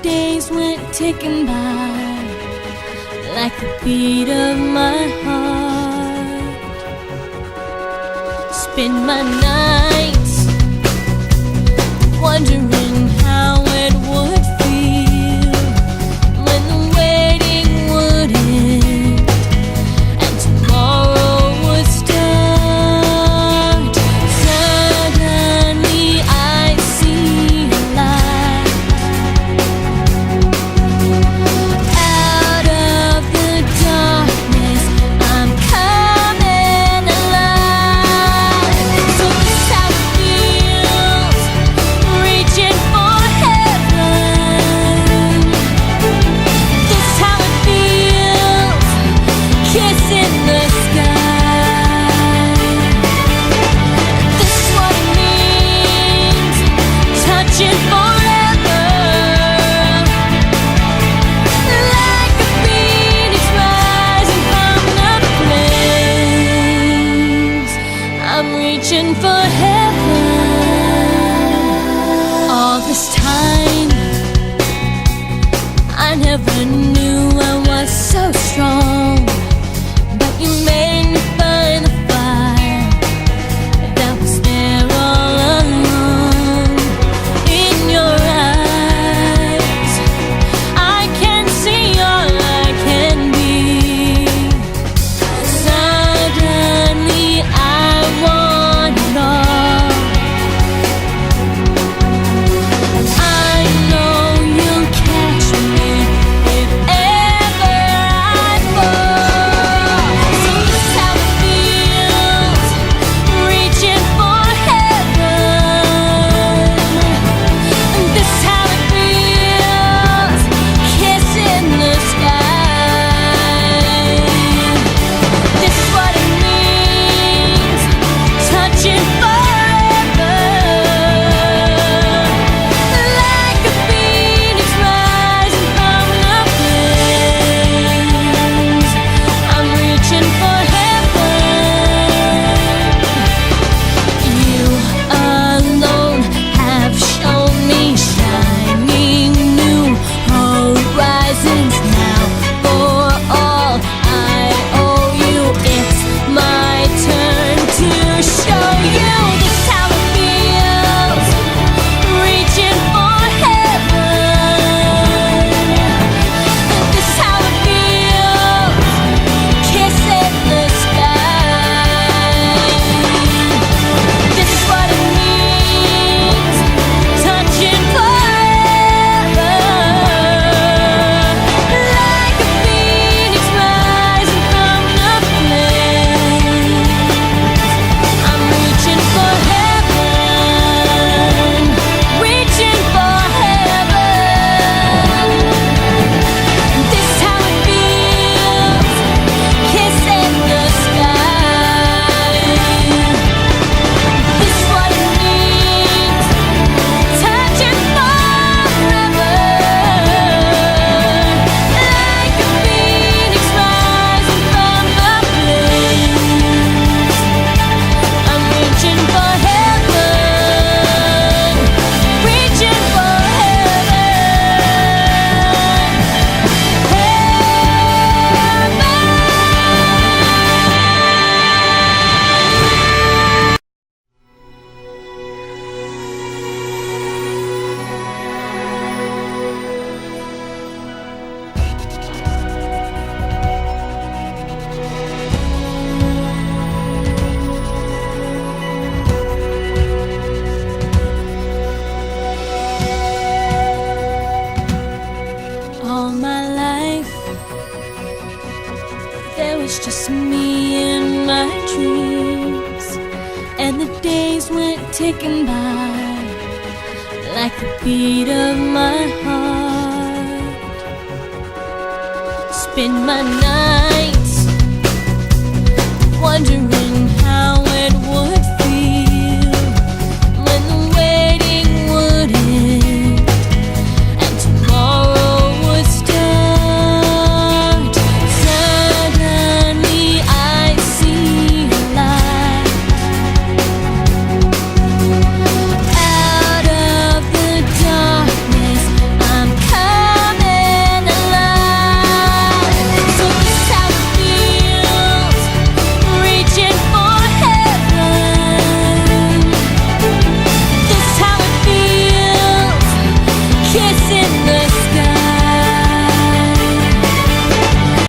days went ticking by like the beat of my heart. Spend my nights wondering how it would feel when the waiting would end and tomorrow would start. Suddenly I see a light out of the darkness. I'm coming alive. So this is how it feels, reaching for heaven. This is how it feels, kissing the sky. This is what it means, touching forever. Like a phoenix rising from the flames, I'm reaching for heaven. All this time, I never knew I was so strong, but you made me find the fire that was there all along. In your eyes, I can see all I can be. Suddenly I want it all. I know you'll catch me if ever I fall. So this is how it feels, reaching for heaven. And this is how it feels, kissing the sky. This is what it means, touching forever. Like a phoenix rising from the flames, I'm reaching for heaven. You alone have shown me shining new horizons. Now for all I owe you, it's my turn to show you. This is how it feels, reaching for heaven. This is how it feels, kissing the sky. This is what it means, touching forever. Like a phoenix rising from the flames, I'm reaching for heaven, reaching for heaven. This is how it feels, kissing the sky. This is what it means, touching forever. Like a phoenix rising from the flames, I'm reaching for heaven, reaching for all my life. There was just me and my dreams, and the days went ticking by like the beat of my heart. Spend my nights wondering